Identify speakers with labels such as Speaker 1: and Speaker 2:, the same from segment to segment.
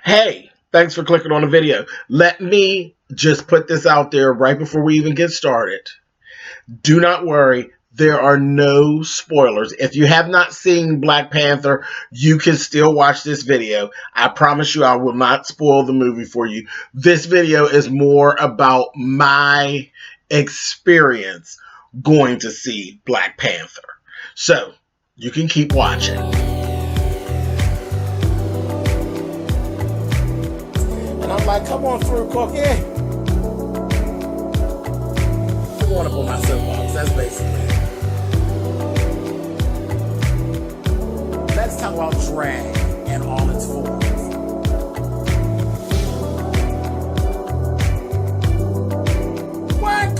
Speaker 1: Hey, thanks for clicking on the video. Let me just put this out there right before we even get started. Do not worry. There are no spoilers. If you have not seen Black Panther, you can still watch this video. I promise you I will not spoil the movie for you. This video is more about my experience going to see Black Panther. So, you can keep watching. And I'm like, come on through, Cookie. I want to put my soapbox. That's basically it. Let's talk about drag in all its forms. What,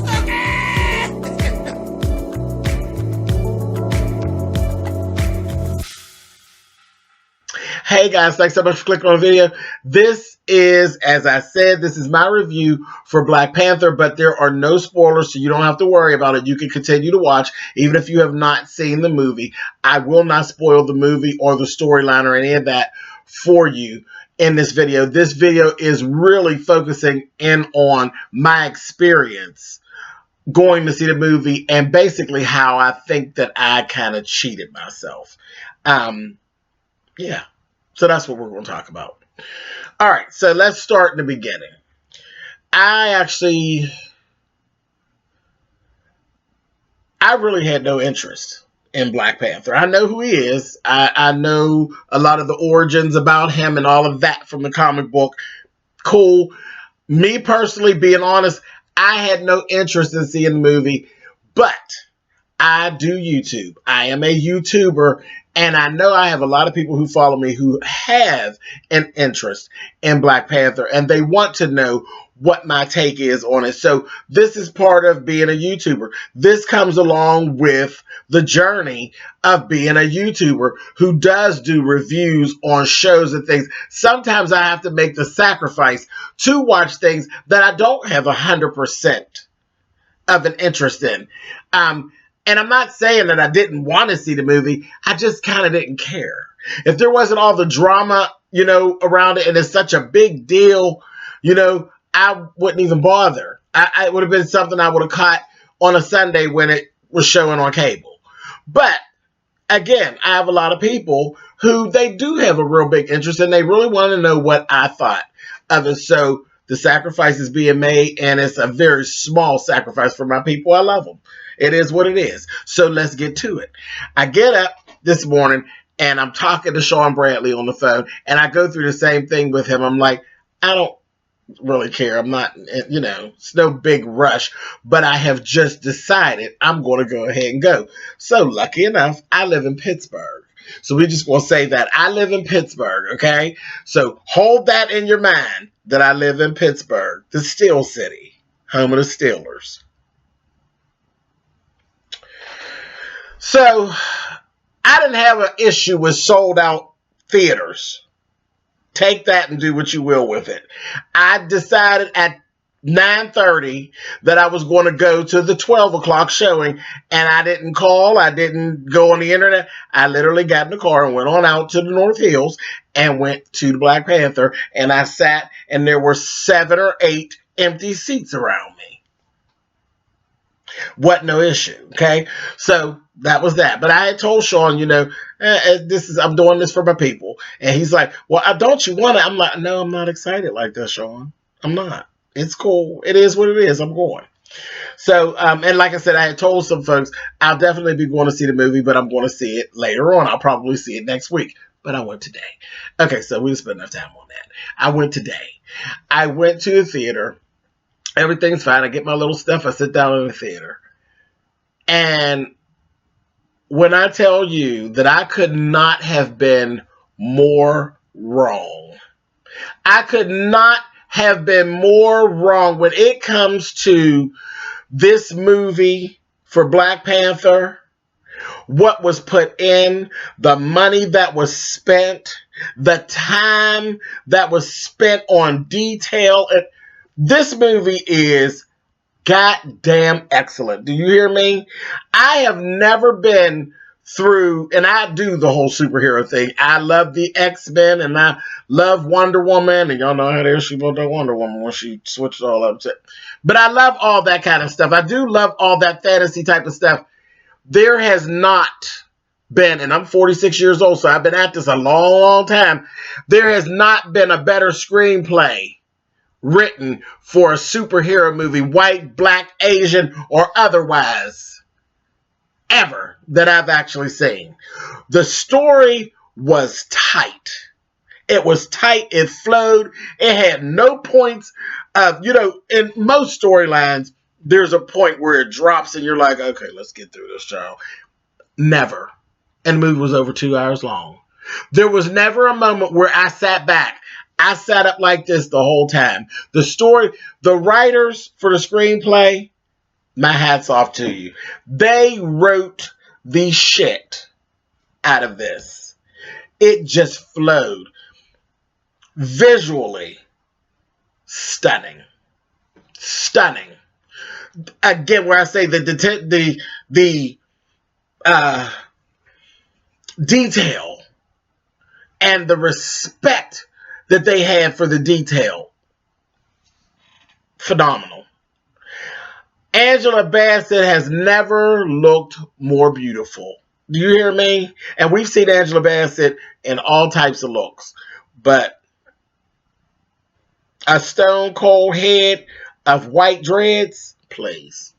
Speaker 1: Hey guys, thanks so much for clicking on the video. This is, as I said, this is my review for Black Panther, but there are no spoilers, so you don't have to worry about it. You can continue to watch, even if you have not seen the movie. I will not spoil the movie or the storyline or any of that for you in this video. This video is really focusing in on my experience going to see the movie and basically how I think that I kind of cheated myself. Yeah. So that's what we're going to talk about. All right, so let's start in the beginning. I really had no interest in Black Panther. I know who he is. I know a lot of the origins about him and all of that from the comic book. Cool. Me personally, being honest, I had no interest in seeing the movie, but I do YouTube. I am a YouTuber, and I know I have a lot of people who follow me who have an interest in Black Panther, and they want to know what my take is on it. So this is part of being a YouTuber. This comes along with the journey of being a YouTuber who does do reviews on shows and things. Sometimes I have to make the sacrifice to watch things that I don't have 100% of an interest in. And I'm not saying that I didn't want to see the movie. I just kind of didn't care. If there wasn't all the drama, around it, and it's such a big deal, I wouldn't even bother. It would have been something I would have caught on a Sunday when it was showing on cable. But again, I have a lot of people who they do have a real big interest, and they really want to know what I thought of it. So the sacrifice is being made, and it's a very small sacrifice for my people. I love them. It is what it is. So let's get to it. I get up this morning, and I'm talking to Sean Bradley on the phone, and I go through the same thing with him. I'm like, I don't really care. I'm not, it's no big rush, but I have just decided I'm going to go ahead and go. So lucky enough, I live in Pittsburgh. So we just going to say that I live in Pittsburgh, okay? So hold that in your mind that I live in Pittsburgh, the Steel City, home of the Steelers. So I didn't have an issue with sold out theaters. Take that and do what you will with it. I decided at 9:30 that I was going to go to the 12 o'clock showing, and I didn't call. I didn't go on the internet. I literally got in the car and went on out to the North Hills and went to the Black Panther, and I sat, and there were 7 or 8 empty seats around me. What no issue, okay? So that was that. But I had told Sean, I'm doing this for my people. And he's like, well, don't you want it? I'm like, no, I'm not excited like that, Sean. I'm not. It's cool. It is what it is. I'm going. So, and like I said, I had told some folks, I'll definitely be going to see the movie, but I'm going to see it later on. I'll probably see it next week. But I went today. Okay, so we didn't spend enough time on that. I went today. I went to the theater. Everything's fine. I get my little stuff. I sit down in the theater. And when I tell you that I could not have been more wrong, I could not have been more wrong when it comes to this movie for Black Panther, what was put in, the money that was spent, the time that was spent on detail. This movie is goddamn excellent. Do you hear me? I have never been through, and I do the whole superhero thing. I love the X-Men and I love Wonder Woman, and y'all know how there she wrote that Wonder Woman when she switched all up. But I love all that kind of stuff. I do love all that fantasy type of stuff. There has not been, and I'm 46 years old, so I've been at this a long, long time. There has not been a better screenplay written for a superhero movie, white, black, Asian, or otherwise, ever, that I've actually seen. The story was tight. It was tight. It flowed. It had no points of, in most storylines, there's a point where it drops and you're like, okay, let's get through this, child. Never. And the movie was over 2 hours long. There was never a moment where I sat back. I sat up like this the whole time. The story, the writers for the screenplay, my hat's off to you. They wrote the shit out of this. It just flowed. Visually, stunning. Stunning. Again, where I say the detail and the respect that they had for the detail, phenomenal. Angela Bassett has never looked more beautiful. Do you hear me? And we've seen Angela Bassett in all types of looks, but a stone cold head of white dreads, please.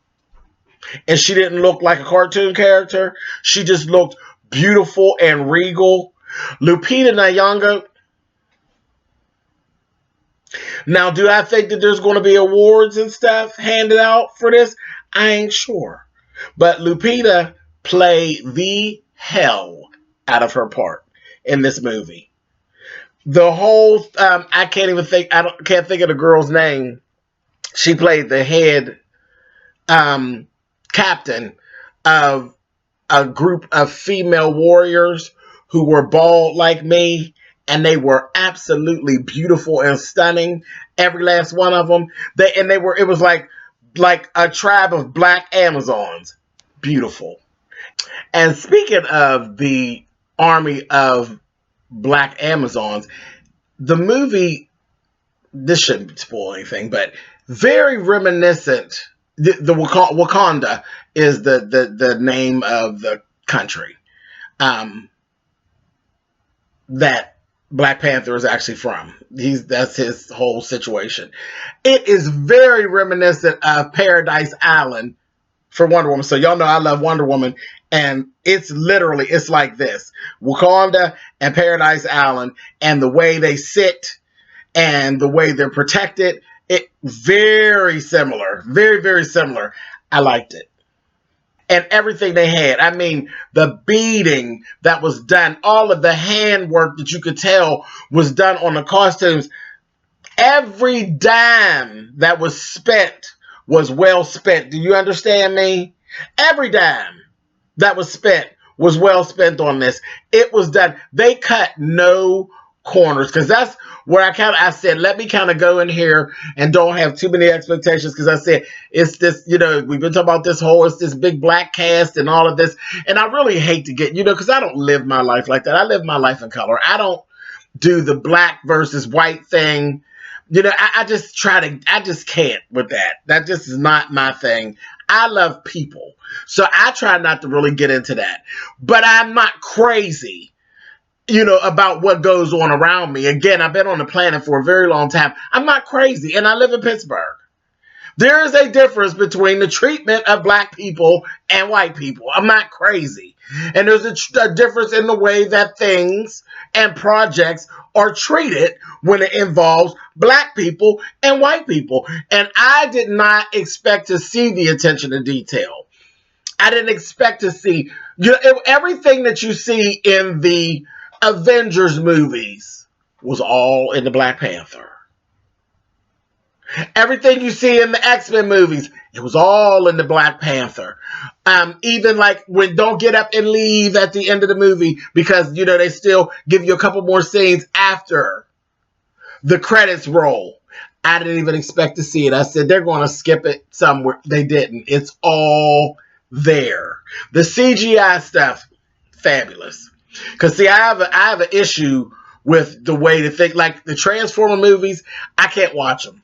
Speaker 1: And she didn't look like a cartoon character. She just looked beautiful and regal. Lupita Nyong'o. Now, do I think that there's going to be awards and stuff handed out for this? I ain't sure. But Lupita played the hell out of her part in this movie. The whole, I can't even think, can't think of the girl's name. She played the head captain of a group of female warriors who were bald like me, and they were absolutely beautiful and stunning. Every last one of them. It was like a tribe of black Amazons. Beautiful. And speaking of the army of black Amazons, the movie, this shouldn't spoil anything, but very reminiscent. The Wakanda is the name of the country that Black Panther is actually from. That's his whole situation. It is very reminiscent of Paradise Island for Wonder Woman. So y'all know I love Wonder Woman, and it's like this. Wakanda and Paradise Island, and the way they sit and the way they're protected, it very similar. Very, very similar. I liked it. And everything they had. I mean, the beading that was done, all of the handwork that you could tell was done on the costumes. Every dime that was spent was well spent. Do you understand me? Every dime that was spent was well spent on this. It was done. They cut no corners, because that's where I said, let me kind of go in here and don't have too many expectations, because I said, it's this, we've been talking about it's this big black cast and all of this, and I really hate to get, because I don't live my life like that. I live my life in color. I don't do the black versus white thing. I just can't with that. That just is not my thing. I love people, so I try not to really get into that, but I'm not crazy about what goes on around me. Again, I've been on the planet for a very long time. I'm not crazy, and I live in Pittsburgh. There is a difference between the treatment of black people and white people. I'm not crazy. And there's a difference in the way that things and projects are treated when it involves black people and white people. And I did not expect to see the attention to detail. I didn't expect to see everything that you see in the Avengers movies was all in the Black Panther. Everything you see in the X-Men movies, it was all in the Black Panther. Even like when Don't Get Up and Leave at the end of the movie, because they still give you a couple more scenes after the credits roll. I didn't even expect to see it. I said they're going to skip it somewhere. They didn't. It's all there. The CGI stuff, fabulous. Because see, I have an issue with the way to think. Like the Transformer movies, I can't watch them.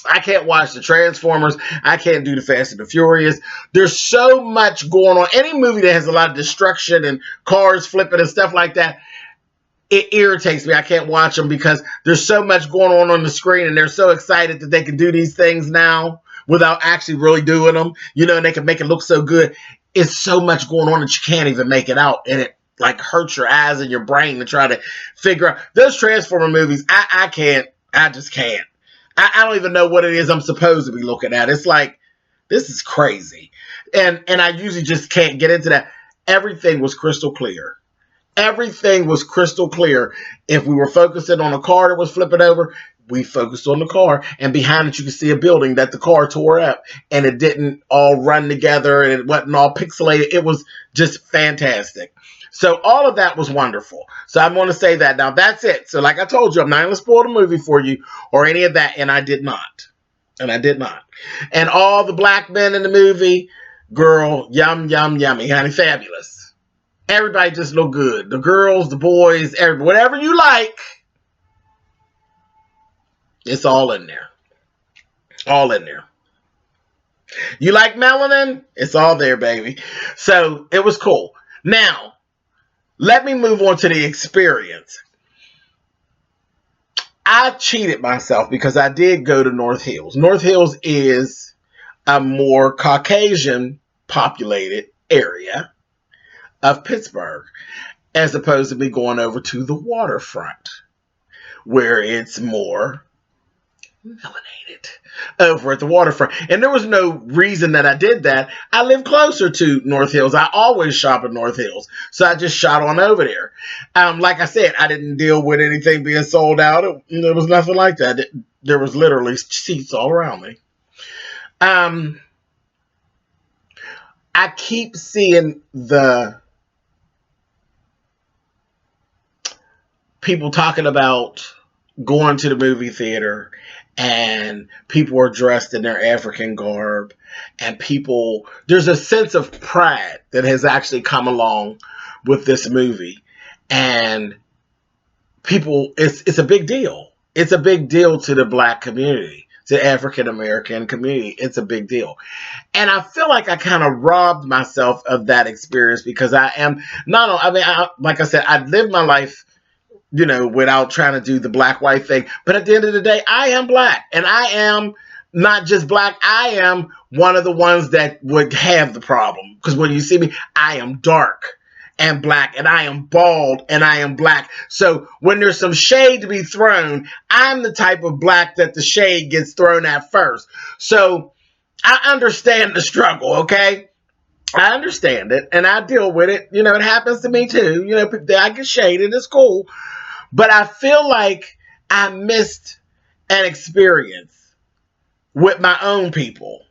Speaker 1: I can't watch the Transformers. I can't do the Fast and the Furious. There's so much going on. Any movie that has a lot of destruction and cars flipping and stuff like that, it irritates me. I can't watch them because there's so much going on the screen, and they're so excited that they can do these things now without actually really doing them. You know, and they can make it look so good. It's so much going on that you can't even make it out, and it like hurts your eyes and your brain to try to figure out. Those Transformer movies, I can't. I just can't. I don't even know what it is I'm supposed to be looking at. It's like, this is crazy. And I usually just can't get into that. Everything was crystal clear. Everything was crystal clear. If we were focusing on a car that was flipping over, we focused on the car. And behind it, you could see a building that the car tore up. And it didn't all run together. And it wasn't all pixelated. It was just fantastic. So all of that was wonderful. So I want to say that. Now, that's it. So like I told you, I'm not going to spoil the movie for you or any of that. And I did not. And I did not. And all the black men in the movie, girl, yum, yum, yummy, honey, fabulous. Everybody just looked good. The girls, the boys, whatever you like, it's all in there. All in there. You like melanin? It's all there, baby. So it was cool. Now, let me move on to the experience. I cheated myself because I did go to North Hills. North Hills is a more Caucasian populated area of Pittsburgh, as opposed to me going over to the waterfront, where it's more melanated over at the waterfront. And there was no reason that I did that. I live closer to North Hills. I always shop at North Hills. So I just shot on over there. Like I said, I didn't deal with anything being sold out. There was nothing like that. There was literally seats all around me. I keep seeing the people talking about going to the movie theater, and people are dressed in their African garb, and there's a sense of pride that has actually come along with this movie, and people, it's a big deal. It's a big deal to the black community, to the African American community. It's a big deal. And I feel like I kind of robbed myself of that experience because like I said, I lived my life, you know, without trying to do the black-white thing. But at the end of the day, I am black. And I am not just black. I am one of the ones that would have the problem. Because when you see me, I am dark and black. And I am bald and I am black. So when there's some shade to be thrown, I'm the type of black that the shade gets thrown at first. So I understand the struggle, okay? I understand it. And I deal with it. You know, it happens to me too. You know, I get shaded. It's cool. But I feel like I missed an experience with my own people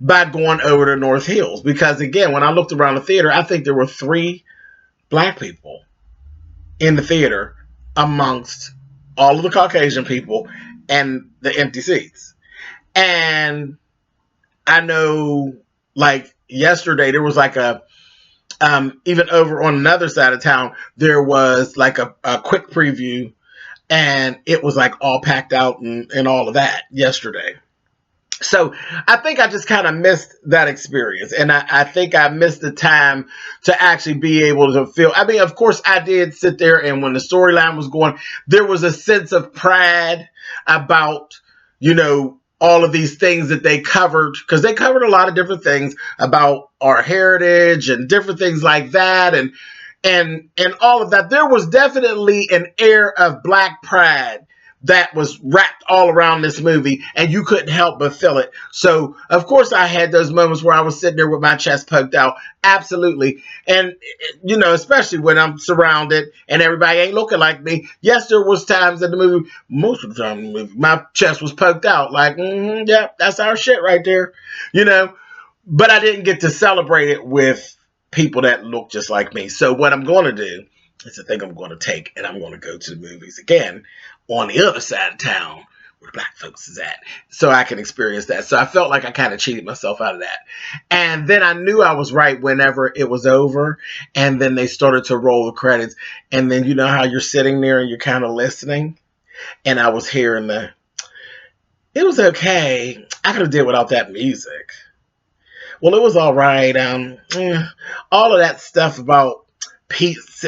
Speaker 1: by going over to North Hills. Because, again, when I looked around the theater, I think there were 3 black people in the theater amongst all of the Caucasian people and the empty seats. And I know, like, yesterday, there was like even over on another side of town, there was like a quick preview, and it was like all packed out and all of that yesterday. So I think I just kind of missed that experience. And I think I missed the time to actually be able to feel. I mean, of course, I did sit there, and when the storyline was going, there was a sense of pride about, you know, all of these things that they covered, because they covered a lot of different things about our heritage and different things like that, and all of that. There was definitely an air of black pride that was wrapped all around this movie, and you couldn't help but feel it. So, of course, I had those moments where I was sitting there with my chest poked out. Absolutely. And, you know, especially when I'm surrounded and everybody ain't looking like me. Yes, there was times in the movie, most of the time in the movie, my chest was poked out. Like, yeah, that's our shit right there. You know, but I didn't get to celebrate it with people that look just like me. So what I'm going to do is I think I'm going to take, and I'm going to go to the movies again on the other side of town where the black folks is at, so I can experience that. So I felt like I kind of cheated myself out of that. And then I knew I was right whenever it was over, and then they started to roll the credits, and then you know how you're sitting there and you're kind of listening, and I was hearing it was okay. I could have did without that music. Well, it was all right. All of that stuff about peace,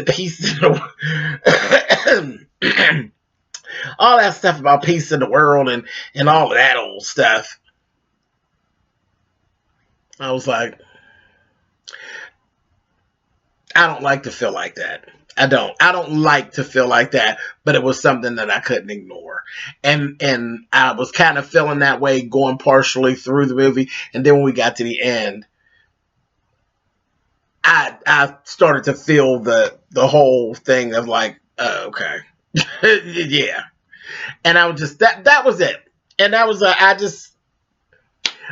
Speaker 1: all that stuff about peace in the world and all of that old stuff. I was like, I don't like to feel like that. I don't like to feel like that, but it was something that I couldn't ignore. And I was kind of feeling that way going partially through the movie, and then when we got to the end, I started to feel the whole thing of like, oh, okay. Yeah. And I was just that was it. And that was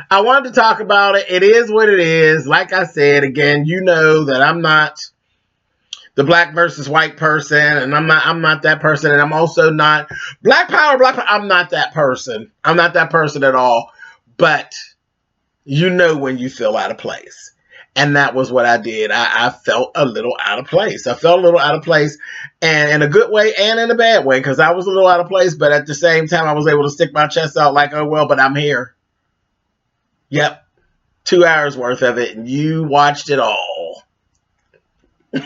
Speaker 1: I wanted to talk about it. It is what it is. Like I said, again, you know that I'm not the black versus white person, and I'm not that person, and I'm also not black power. I'm not that person. I'm not that person at all. But you know when you feel out of place. And that was what I did. I felt a little out of place. I felt a little out of place, and in a good way and in a bad way, because I was a little out of place, but at the same time, I was able to stick my chest out like, oh, well, but I'm here. Yep. 2 hours worth of it, and you watched it all. So,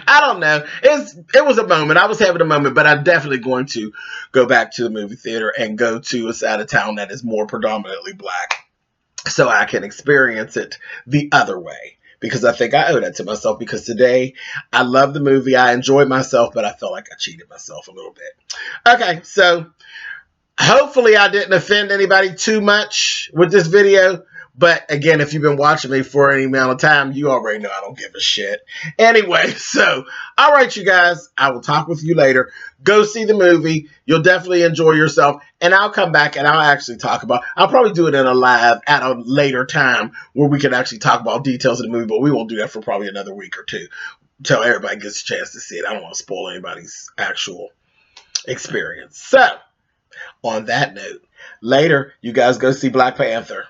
Speaker 1: I don't know. It was a moment. I was having a moment, but I'm definitely going to go back to the movie theater and go to a side of town that is more predominantly black, so I can experience it the other way, because I think I owe that to myself, because today I love the movie. I enjoyed myself, but I felt like I cheated myself a little bit. Okay, so hopefully I didn't offend anybody too much with this video. But again, if you've been watching me for any amount of time, you already know I don't give a shit. Anyway, so, all right, you guys, I will talk with you later. Go see the movie. You'll definitely enjoy yourself. And I'll come back and I'll actually talk about, I'll probably do it in a live at a later time where we can actually talk about details of the movie, but we won't do that for probably another week or two until everybody gets a chance to see it. I don't want to spoil anybody's actual experience. So, on that note, later, you guys go see Black Panther.